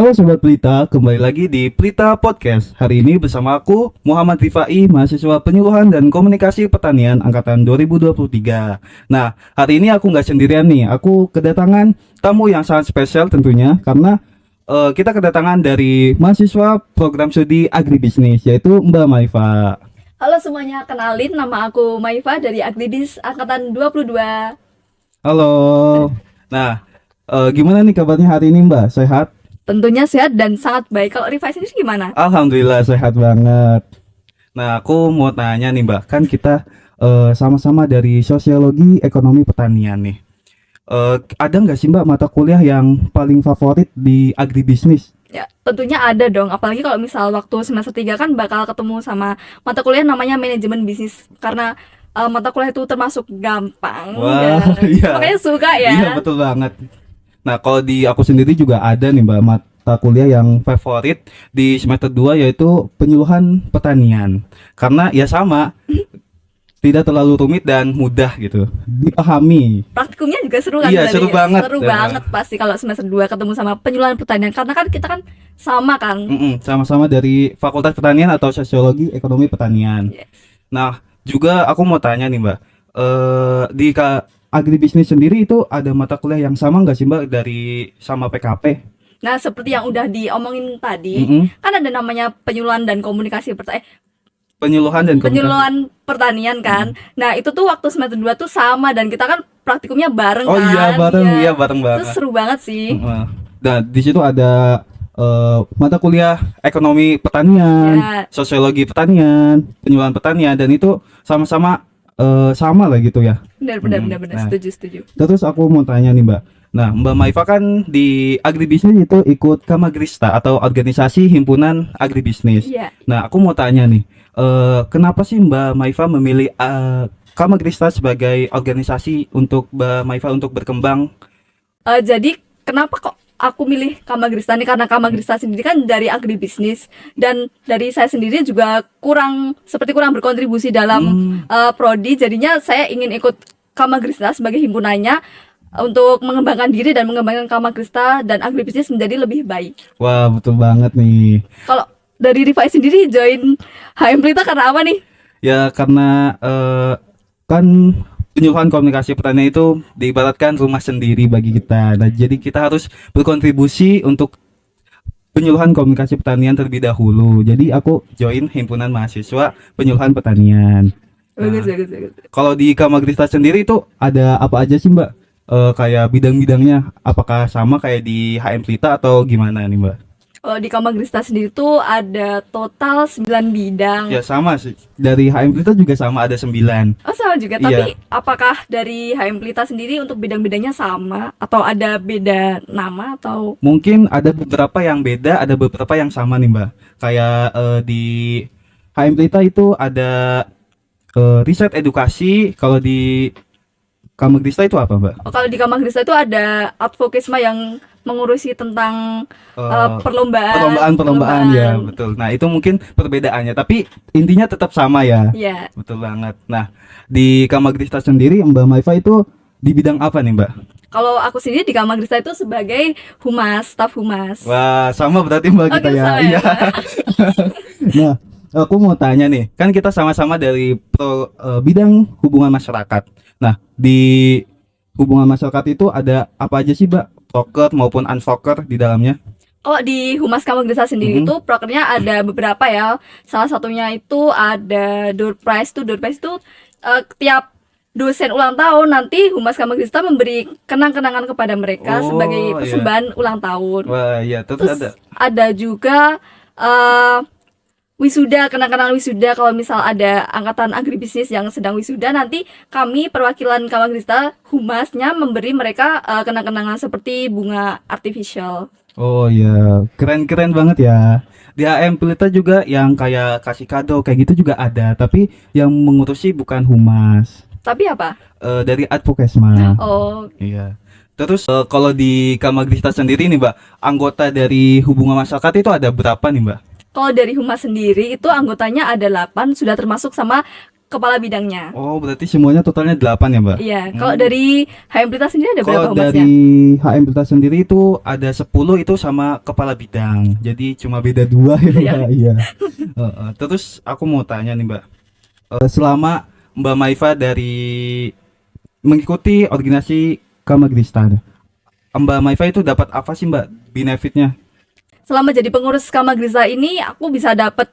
Halo Sobat Pelita, kembali lagi di Pelita Podcast. Hari ini bersama aku, Muhammad Rifai, mahasiswa penyuluhan dan komunikasi pertanian angkatan 2023. Nah, hari ini aku nggak sendirian nih, aku kedatangan tamu yang sangat spesial tentunya, karena kita kedatangan dari mahasiswa program studi agribisnis, yaitu Mbak Maifa. Halo semuanya, kenalin nama aku Maifa dari Agribis angkatan 22. Halo. Nah, gimana nih kabarnya hari ini Mbak? Sehat? Tentunya sehat dan sangat baik. Kalau Rifai sendiri gimana? Alhamdulillah sehat banget. Nah, aku mau tanya nih Mbak, kan kita sama-sama dari sosiologi ekonomi pertanian nih. Ada nggak sih Mbak mata kuliah yang paling favorit di agribisnis? Ya, tentunya ada dong. Apalagi kalau misal waktu semester 3 kan bakal ketemu sama mata kuliah namanya manajemen bisnis. Karena mata kuliah itu termasuk gampang. Wah, Dan iya. makanya suka ya. Iya, betul banget. Nah, kalau di aku sendiri juga ada nih Mbak mata kuliah yang favorit di semester 2 yaitu penyuluhan pertanian. Karena ya sama, tidak terlalu rumit dan mudah gitu dipahami. Praktikumnya juga seru kan? Iya, berarti? seru banget. Seru banget pasti kalau semester 2 ketemu sama penyuluhan pertanian. Karena kan kita kan sama kan? Sama-sama dari Fakultas Pertanian atau Sosiologi Ekonomi Pertanian. Yes. Nah, juga aku mau tanya nih Mbak, di agribisnis sendiri itu ada mata kuliah yang sama nggak sih Mbak dari sama PKP? Nah, seperti yang udah diomongin tadi, Mm-mm. kan ada namanya penyuluhan dan komunikasi Penyuluhan dan komunikasi. penyuluhan pertanian kan. Nah, itu tuh waktu semester 2 tuh sama dan kita kan praktikumnya bareng Oh kan. iya bareng, Iya. iya bareng Itu banget. seru banget sih. Heeh. Nah, di situ ada mata kuliah ekonomi pertanian, Ya. sosiologi pertanian, penyuluhan pertanian, dan itu sama-sama sama lah gitu ya. Benar Nah, setuju. terus aku mau tanya nih Mbak. Nah, Mbak Maifa kan di agribisnis itu ikut Kamagrista atau organisasi himpunan agribisnis. Iya. Nah, aku mau tanya nih, kenapa sih Mbak Maifa memilih Kamagrista sebagai organisasi untuk Mbak Maifa untuk berkembang? Jadi kenapa kok aku milih Kamagrista nih? Karena Kamagrista sendiri kan dari agribisnis dan dari saya sendiri juga kurang berkontribusi dalam prodi. Jadinya saya ingin ikut Kamagrista sebagai himpunannya untuk mengembangkan diri dan mengembangkan Kamagrista dan agribisnis menjadi lebih baik. Wah, betul banget nih. Kalau dari Rifai sendiri join HM Pelita karena apa nih? Ya, karena kan penyuluhan komunikasi pertanian itu diibaratkan rumah sendiri bagi kita. Nah, jadi kita harus berkontribusi untuk penyuluhan komunikasi pertanian terlebih dahulu. Jadi aku join himpunan mahasiswa penyuluhan pertanian. Bagus. Kalau di Kamagrista sendiri itu ada apa aja sih Mbak? Kayak bidang-bidangnya apakah sama kayak di HM Pelita atau gimana nih Mbak? Kalau di Kamagrista sendiri tuh ada total 9 bidang. Ya sama sih. Dari HM Pelita juga sama ada 9. Oh sama juga, Iya. tapi apakah dari HM Pelita sendiri untuk bidang-bidangnya sama? Atau ada beda nama atau? Mungkin ada beberapa yang beda, ada beberapa yang sama nih Mbak. Kayak di HM Pelita itu ada riset edukasi, kalau di Kamagrista itu apa Mbak? Oh, kalau di Kamagrista itu ada advokisma yang mengurusi tentang Perlombaan ya betul. Nah itu mungkin perbedaannya, tapi intinya tetap sama ya. Iya. Betul banget. Nah di Kamagrista sendiri Mbak Maifa itu di bidang apa nih Mbak? Kalau aku sendiri di Kamagrista itu sebagai humas, staf humas. Wah sama berarti Mbak kita Oke, ya. sama Iya. Nah aku mau tanya nih, kan kita sama-sama dari bidang hubungan masyarakat. Nah di hubungan masyarakat itu ada apa aja sih Mbak? Proker maupun unproker di dalamnya? Kalau di Humas Kamagrista sendiri itu prokernya ada beberapa ya. Salah satunya itu ada door prize tuh. Door prize itu tiap dosen ulang tahun nanti Humas Kamagrista memberi kenang-kenangan kepada mereka Oh, sebagai iya. persembahan ulang tahun. Wah iya terus Terus ada. ada juga wisuda, kenang-kenangan wisuda. Kalau misal ada angkatan agribisnis yang sedang wisuda, nanti kami perwakilan Kamagrista humasnya memberi mereka kenang-kenangan seperti bunga artificial. Oh iya, keren-keren banget ya. Di HM Pelita juga yang kayak kasih kado kayak gitu juga ada, tapi yang mengurusi bukan humas, Tapi apa? dari advokesma. Oh, Iya. Terus kalau di Kamagrista sendiri nih Mbak, anggota dari hubungan masyarakat itu ada berapa nih Mbak? kalau dari humas sendiri itu anggotanya ada 8, sudah termasuk sama kepala bidangnya. Oh, berarti semuanya totalnya 8 ya, Mbak? Iya, kalau dari HM Prita sendiri ada berapa Kalau humasnya? dari HM Prita sendiri itu ada 10 itu sama kepala bidang. Jadi cuma beda 2 ya, Iya. Mbak. Iya. Terus aku mau tanya nih, Mbak. Selama Mbak Maifa dari mengikuti organisasi Kamagrista, Mbak Maifa itu dapat apa sih, Mbak, benefitnya? Selama jadi pengurus Kamagrista ini aku bisa dapat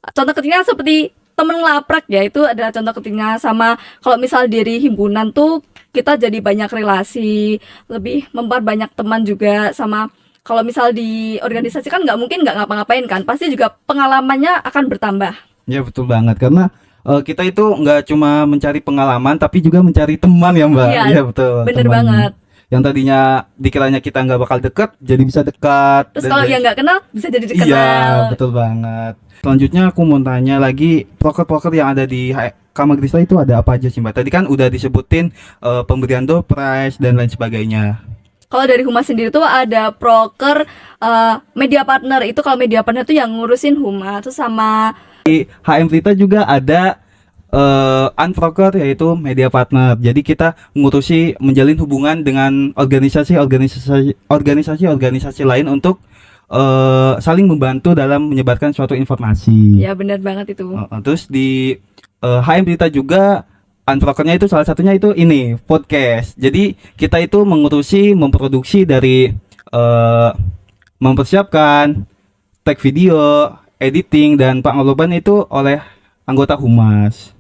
contoh ketiknya seperti temen laprak ya, itu adalah contoh ketiknya. Sama kalau misal dari himpunan tuh kita jadi banyak relasi, lebih memperbanyak teman juga. Sama kalau misal di organisasi kan nggak mungkin nggak ngapa-ngapain kan, pasti juga pengalamannya akan bertambah. Ya betul banget karena kita itu nggak cuma mencari pengalaman tapi juga mencari teman ya, Mbak. Iya, Iya betul. bener teman. banget. Yang tadinya dikiranya kita nggak bakal deket jadi bisa dekat. Terus Dan kalau jadi- yang nggak kenal bisa jadi Iya dikenal. betul banget. Selanjutnya aku mau tanya lagi proker-proker yang ada di Kamagrista itu ada apa aja sih, Mbak? Tadi kan udah disebutin pemberian door prize dan lain sebagainya. Kalau dari Humas sendiri tuh ada proker media partner. Itu kalau media partner tuh yang ngurusin Humas. Terus sama Di HM Prita juga ada unproker yaitu media partner. Jadi kita mengurusi menjalin hubungan dengan organisasi lain untuk saling membantu dalam menyebarkan suatu informasi. ya benar banget itu. Terus di HM Prita juga unprokernya itu salah satunya itu ini podcast. Jadi kita itu mengurusi memproduksi dari mempersiapkan tag video, editing dan pengaloban itu oleh anggota humas.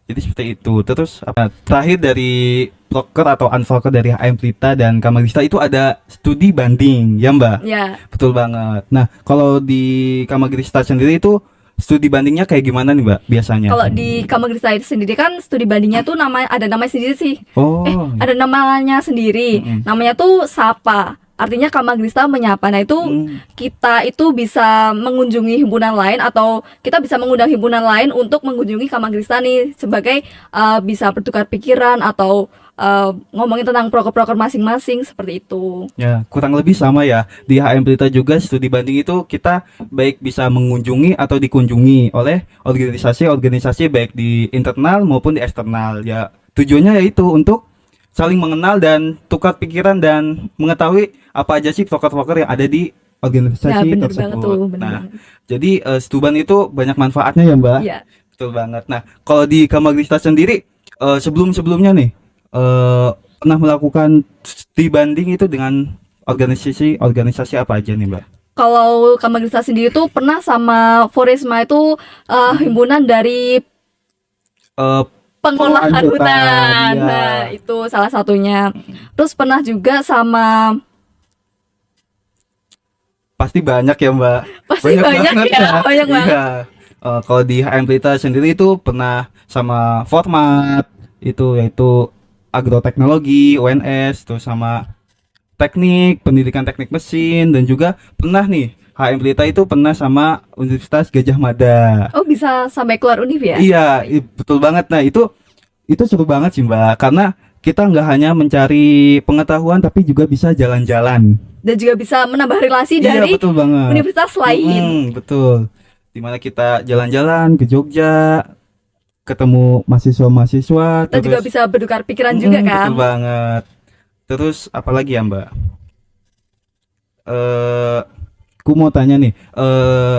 Jadi seperti itu. Terus terakhir dari proker atau unproker dari HM Prita dan Kamagrista itu ada studi banding, ya Mbak? Ya, Betul banget. Nah, kalau di Kamagrista sendiri itu studi bandingnya kayak gimana nih, Mbak, biasanya? kalau di Kamagrista itu sendiri kan studi bandingnya tuh ada namanya sendiri sih. Oh, Ada namanya sendiri. Mm-mm. Namanya tuh Sapa. Artinya Kamagrista menyapa. Nah itu kita itu bisa mengunjungi himpunan lain atau kita bisa mengundang himpunan lain untuk mengunjungi Kamagrista nih sebagai bisa bertukar pikiran atau ngomongin tentang proker-proker masing-masing seperti itu. ya, kurang lebih sama ya. Di HM Prita juga studi banding itu kita baik bisa mengunjungi atau dikunjungi oleh organisasi-organisasi baik di internal maupun di eksternal. Ya, tujuannya yaitu untuk saling mengenal dan tukar pikiran dan mengetahui apa aja sih proker-proker yang ada di organisasi Ya bener tersebut. banget tuh, bener Nah, banget. jadi Stuban itu banyak manfaatnya ya, Mbak. Iya. Betul banget. Nah, kalau di Kamagrista sendiri sebelum-sebelumnya nih pernah melakukan studi banding itu dengan organisasi apa aja nih, Mbak? Kalau Kamagrista sendiri tuh pernah sama Foresma itu himpunan dari Eh, pengolahan Pengolahan hutan, hutan. ya. Nah, itu salah satunya. Terus pernah juga sama pasti banyak ya, Mbak. pasti banyak banget ya, banyak banget. Iya. Kalau di HM Prita sendiri itu pernah sama format itu yaitu agroteknologi, UNS, terus sama pendidikan teknik mesin dan juga pernah nih HM Prita itu pernah sama Universitas Gajah Mada. Oh, bisa sampai keluar univ ya? Iya, betul banget. Nah, itu seru banget sih, Mbak, karena kita nggak hanya mencari pengetahuan tapi juga bisa jalan-jalan. Dan juga bisa menambah relasi Iya, dari betul banget. universitas lain. Betul. Dimana kita jalan-jalan ke Jogja, ketemu mahasiswa-mahasiswa, Kita juga bisa bertukar pikiran juga kan? Betul banget. Terus apa lagi ya, Mbak? Aku mau tanya nih,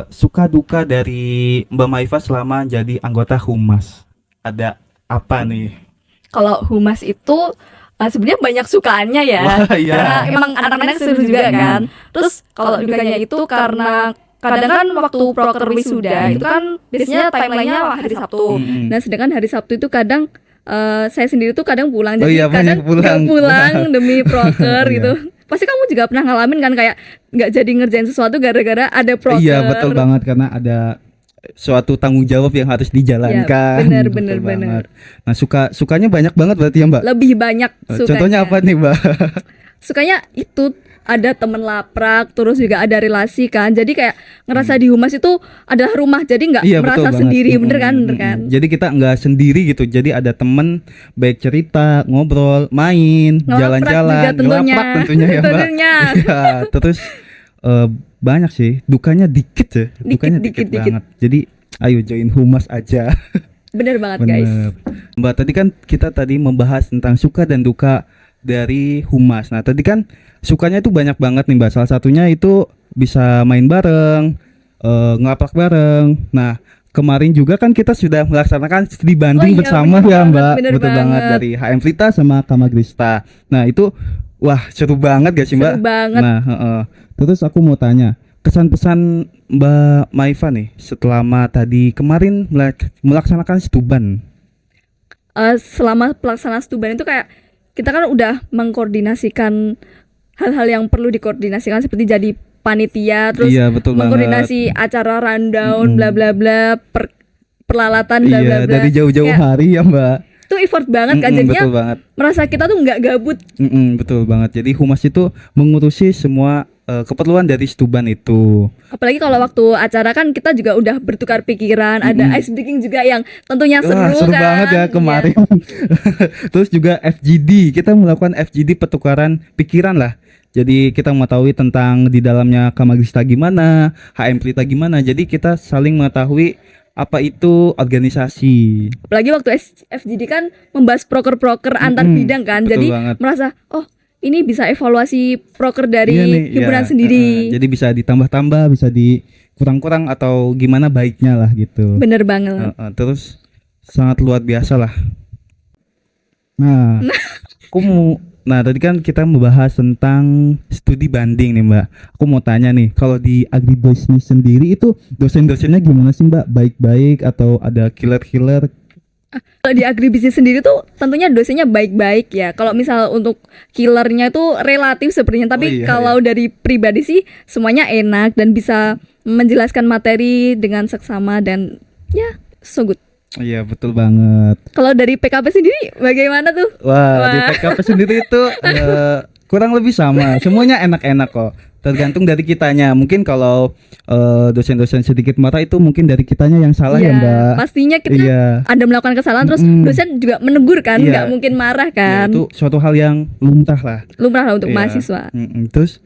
suka duka dari Mbak Maifa selama jadi anggota humas, ada apa nih? Kalau humas itu sebenarnya banyak sukaannya ya. Wah, iya. Karena emang anak-anak seru juga kan. Terus kalau dukanya itu karena kadang kan waktu proker wisuda itu kan biasanya timelinenya hari Sabtu. Mm-mm. Nah, sedangkan hari Sabtu itu kadang saya sendiri tuh kadang pulang. Oh Jadi iya, banyak kadang nggak pulang. pulang demi proker Iya. gitu. Pasti kamu juga pernah ngalamin kan kayak nggak jadi ngerjain sesuatu gara-gara ada proker. Iya, betul banget karena ada suatu tanggung jawab yang harus dijalankan. Ya, benar, Betul benar, banget. Nah, sukanya banyak banget berarti ya, Mbak? Lebih banyak sukanya. Contohnya apa nih, Mbak? Sukanya itu ada temen laprak, terus juga ada relasi kan. Jadi kayak ngerasa di humas itu adalah rumah, jadi nggak Iya, merasa betul banget. sendiri, bener kan? Bener kan? Jadi kita nggak sendiri gitu. Jadi ada temen baik cerita, ngobrol, main, Ngelaprak jalan-jalan, juga tentunya. ngelaprak tentunya ya, Mbak. Tentunya. Iya, terus banyak sih. Dukanya dikit ya. Dukanya Dikit. banget. Jadi ayo join humas aja. Bener banget guys. Bener. Mbak, tadi kan kita tadi membahas tentang suka dan duka dari humas. Nah, tadi kan sukanya itu banyak banget nih Mbak. Salah satunya itu bisa main bareng, ngelapak bareng. Nah, kemarin juga kan kita sudah melaksanakan studi banding Oh iya, bersama bener ya banget, Mbak. bener Betul banget banget. dari HM Flita sama Kamagrista. Nah, itu wah seru banget gak sih Mbak? Seru banget. Nah, terus aku mau tanya, kesan pesan Mbak Maifa nih selama tadi kemarin melaksanakan stuban. Selama pelaksanaan stuban itu kayak kita kan udah mengkoordinasikan hal-hal yang perlu dikoordinasikan seperti jadi panitia, terus Iya, betul mengkoordinasi acara rundown, bla bla bla, peralatan, bla bla Iya, bla. dari jauh-jauh Kayak hari ya Mbak. itu effort banget kan, jadinya Betul banget. merasa kita tuh nggak gabut. Betul banget. Jadi humas itu mengurusi semua keperluan dari stuban itu. Apalagi kalau waktu acara kan kita juga udah bertukar pikiran, ada ice breaking juga yang tentunya seru, Wah, seru kan. banget ya kemarin. Terus juga FGD, kita melakukan FGD pertukaran pikiran lah. Jadi kita mengetahui tentang di dalamnya Kamagrista gimana, HM Pelita gimana. Jadi kita saling mengetahui apa itu organisasi. Apalagi waktu FGD kan membahas proker-proker antar bidang kan, betul jadi banget. merasa oh ini bisa evaluasi proker dari Iya nih, himpunan ya, sendiri. jadi bisa ditambah-tambah, bisa dikurang-kurang atau gimana baiknya lah gitu. Bener banget. Terus sangat luar biasa lah. Nah, tadi kan kita membahas tentang studi banding nih Mbak. Aku mau tanya nih, kalau di agribisnis sendiri itu dosen-dosennya gimana sih Mbak? Baik-baik atau ada killer-killer? Kalau di agribisnis sendiri tuh tentunya dosennya baik-baik ya. Kalau misal untuk killernya tuh relatif sepertinya, tapi Oh iya, kalau dari pribadi sih semuanya enak dan bisa menjelaskan materi dengan seksama dan ya so good. Iya, betul banget. Kalau dari PKP sendiri bagaimana tuh? Wah, di PKP sendiri itu kurang lebih sama. Semuanya enak-enak kok. Tergantung dari kitanya. Mungkin kalau dosen-dosen sedikit marah itu mungkin dari kitanya yang salah ya, Iya, Mbak. pastinya kita Iya. ada melakukan kesalahan terus dosen juga menegur kan, Iya. nggak mungkin marah Ya, kan. itu suatu hal yang lumrah lah. Lumrah lah untuk Iya. mahasiswa. Terus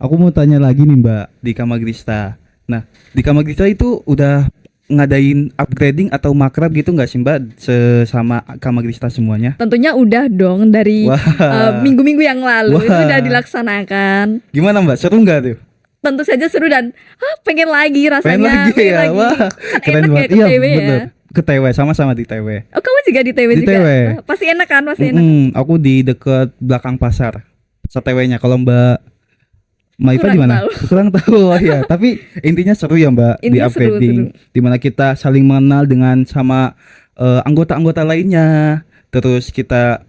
aku mau tanya lagi nih Mbak di Kamagrista. Nah, di Kamagrista itu udah ngadain upgrading atau makrab gitu nggak sih Mbak sesama Kamagrista semuanya? Tentunya udah dong dari Wah. minggu-minggu yang lalu itu Wah. udah dilaksanakan. Gimana Mbak? Seru nggak tuh? Tentu saja seru dan pengen lagi rasanya. Pengen lagi pengen ya? lagi. Wah, Kan keren enak ya banget. ke Iya, TW ya. bener. Ke TW, sama-sama di TW. Oh, kamu juga di TW Di juga? TW. Pasti enak kan? Pasti enak. Aku di deket belakang pasar. TW-nya. Kalau Mbak Maifa Kurang gimana? tahu. Kurang tahu ya. Tapi intinya seru ya Mbak di Intinya seru, upgrading, dimana kita saling mengenal dengan sama anggota-anggota lainnya. Terus kita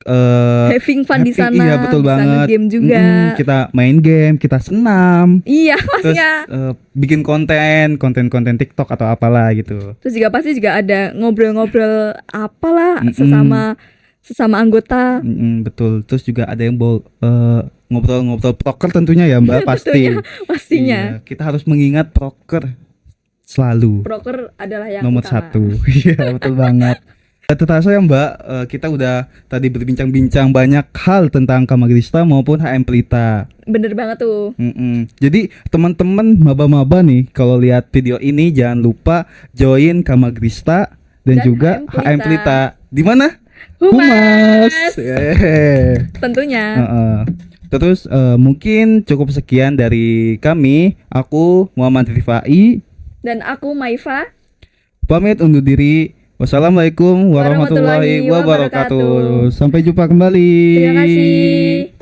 Having fun di sana. Iya, betul bisa banget. nge-game juga. Kita main game, kita senam. Iya, Terus pastinya. bikin konten TikTok atau apalah gitu. Terus juga pasti juga ada ngobrol-ngobrol apalah sesama anggota. Betul. Terus juga ada yang ngobrol-ngobrol proker tentunya ya Mbak, pasti. Tentunya, pastinya. Iya, kita harus mengingat proker selalu Proker adalah yang nomor utama. satu. Iya, betul banget. Terasa ya Mbak, kita udah tadi berbincang-bincang banyak hal tentang Kamagrista maupun HM Pelita. Bener banget tuh. Jadi teman-teman maba-maba nih, kalau lihat video ini jangan lupa join Kamagrista dan juga HM Pelita. Di mana? Humas. Yeay. Tentunya. Terus mungkin cukup sekian dari kami. Aku Muhammad Rifai. Dan aku Maifa. Pamit undur diri. Wassalamualaikum warahmatullahi wabarakatuh. Sampai jumpa kembali. Terima kasih.